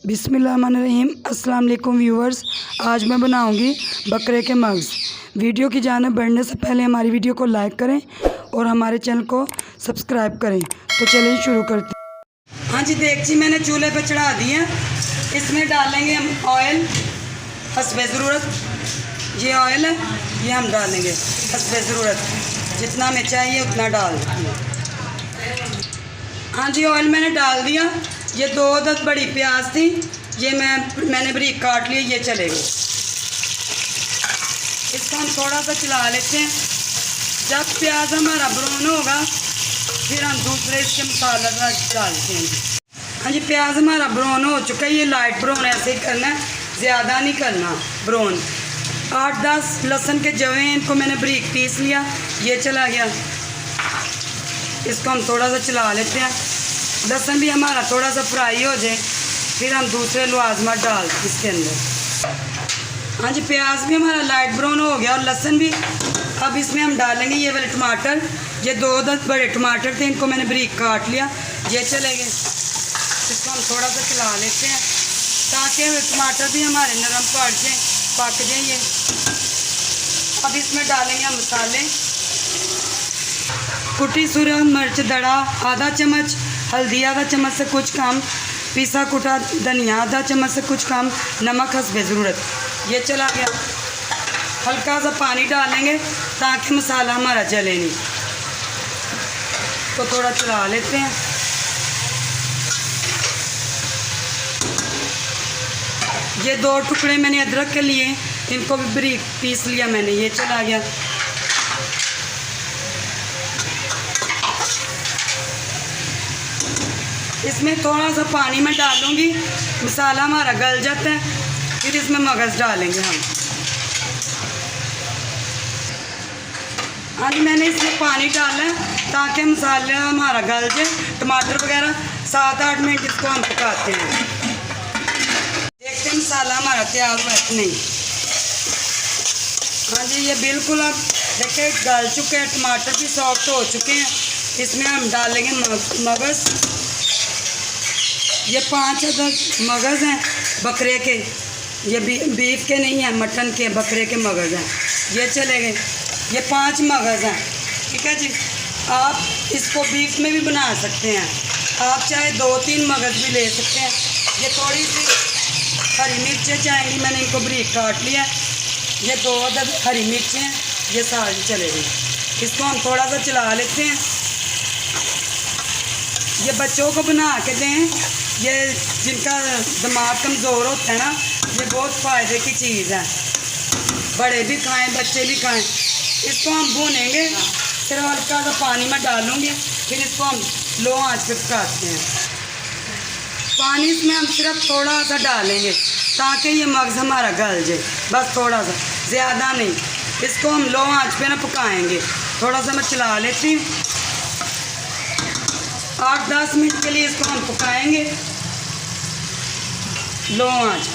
बिस्मिल्लाहिर्रहमानिर्रहीम। अस्सलाम वालेकुम व्यूवर्स, आज मैं बनाऊंगी बकरे के मग्ज़। वीडियो की जानिब बढ़ने से पहले हमारी वीडियो को लाइक करें और हमारे चैनल को सब्सक्राइब करें। तो चलिए शुरू करते हैं। हाँ जी, देगची मैंने चूल्हे पे चढ़ा दी है। इसमें डालेंगे हम ऑयल हस्बे ज़रूरत। ये ऑयल है, ये हम डालेंगे हस्बे ज़रूरत, जितना हमें चाहिए उतना डाल देंगे। हाँ जी, ऑयल मैंने डाल दिया। ये 2-10 बड़ी प्याज थी, ये मैंने बारीक काट लिया। ये चलेगा। इसको हम थोड़ा सा चला लेते हैं। जब प्याज हमारा ब्राउन होगा फिर हम दूसरे इसके मसाला डालते हैं। हाँ जी, प्याज हमारा ब्राउन हो चुका है। ये लाइट ब्राउन ऐसे ही करना है, ज़्यादा नहीं करना ब्राउन। 8-10 लहसुन के जवे हैं, इनको मैंने बारीक पीस लिया। ये चला गया। इसको हम थोड़ा सा चला लेते हैं। लहसुन भी हमारा थोड़ा सा फ्राई हो जाए फिर हम दूसरे लवाजमा डाल इसके अंदर। हाँ जी, प्याज भी हमारा लाइट ब्राउन हो गया और लहसुन भी। अब इसमें हम डालेंगे ये वाले टमाटर। ये 2-10 बड़े टमाटर थे, इनको मैंने बारीक काट लिया। ये चलेंगे। इसको हम थोड़ा सा चला लेते हैं ताकि टमाटर भी हमारे नरम पक जाए ये। अब इसमें डालेंगे हम मसाले। कुटी सूरज मिर्च दड़ा आधा चम्मच, हल्दी आधा चम्मच से कुछ कम, पिसा कुटा धनिया आधा चम्मच से कुछ कम, नमक हस्बे ज़रूरत। ये चला गया। हल्का सा पानी डालेंगे ताकि मसाला हमारा जले नहीं। तो थोड़ा चला लेते हैं। ये 2 टुकड़े मैंने अदरक के लिए, इनको भी बारीक पीस लिया मैंने। ये चला गया। इसमें थोड़ा सा पानी मैं डालूंगी, मसाला हमारा गल जाता है। फिर इसमें मगज़ डालेंगे हम। हाँ जी, मैंने इसमें पानी डाला है ताकि मसाला हमारा गल जाए। टमाटर वगैरह 7-8 मिनट इसको हम पकाते हैं। देखते हैं मसाला हमारा तैयार हुआ है नहीं। हाँ जी, ये बिल्कुल अब देखिए गल चुके हैं। टमाटर भी सॉफ्ट हो चुके हैं। इसमें हम डालेंगे मगज़। ये 5 मगज़ हैं बकरे के। ये बीफ के नहीं हैं, मटन के, बकरे के मगज़ हैं। ये चले गए। ये 5 मगज़ हैं। ठीक है जी। आप इसको बीफ में भी बना सकते हैं। आप चाहे 2-3 मगज़ भी ले सकते हैं। ये थोड़ी सी हरी मिर्चें जाएंगी, मैंने इनको बारीक काट लिया। ये 2 अदद हरी मिर्चें हैं, ये सारी चलेगी। इसको हम थोड़ा सा चला लेते हैं। ये बच्चों को बना के दें। ये जिनका दिमाग कमज़ोर होता है ना, ये बहुत फ़ायदे की चीज़ है। बड़े भी खाएं, बच्चे भी खाएं। इसको हम भूनेंगे। फिर हल्का सा पानी में डालूँगी। फिर इसको हम लो आंच पे पकाते हैं। पानी इसमें हम सिर्फ थोड़ा सा डालेंगे ताकि ये मगज़ हमारा गल जाए। बस थोड़ा सा, ज़्यादा नहीं। इसको हम लो आंच पे ना पकाएंगे। थोड़ा सा मैं चला लेती हूँ। 8-10 मिनट के लिए इसको हम पकाएंगे लो आंच।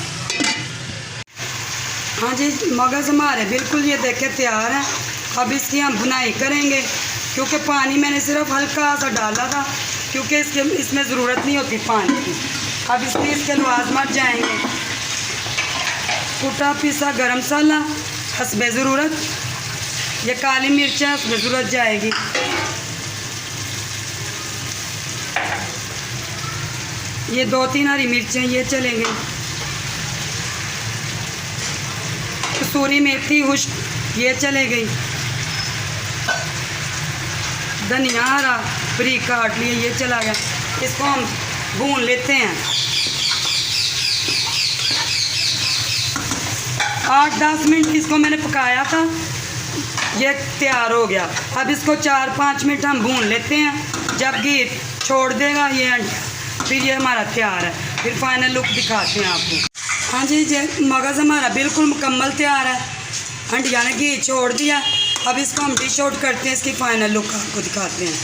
हाँ जी, मगज़ हमारे बिल्कुल ये देखे तैयार हैं। अब इसकी हम भुनाई करेंगे क्योंकि पानी मैंने सिर्फ हल्का सा डाला था, क्योंकि इसमें ज़रूरत नहीं होती पानी की। अब इसके लवाजमात जाएंगे। कुटा पिसा गरम मसाला हस्बे ज़रूरत। ये काली मिर्च हस्बे ज़रूरत जाएगी। ये 2-3 हरी मिर्चें ये चलेंगे। कसूरी मेथी खुश्क ये चले गई। धनिया हरा बारीक काट लिए, ये चला गया। इसको हम भून लेते हैं। 8-10 मिनट इसको मैंने पकाया था, ये तैयार हो गया। अब इसको 4-5 मिनट हम भून लेते हैं। जब घी छोड़ देगा ये, फिर ये हमारा तैयार है। फिर फाइनल लुक दिखाते हैं आपको। हाँ जी, मगज़ हमारा बिल्कुल मुकम्मल तैयार है। हंडिया ने घी छोड़ दिया। अब इसको हम डिश आउट करते हैं। इसकी फाइनल लुक आपको दिखाते हैं।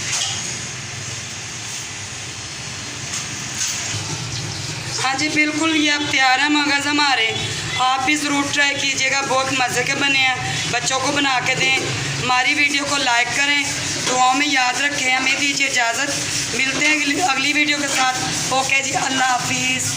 हाँ जी, बिल्कुल ये अब तैयार है मगज़ हमारे। आप भी ज़रूर ट्राई कीजिएगा, बहुत मज़े के बने हैं। बच्चों को बना के दें। हमारी वीडियो को लाइक करें, दुआओं में याद रखें। हमें दीजिए इजाज़त। मिलते हैं अगली वीडियो के साथ। ओके जी, अल्लाह हाफिज़।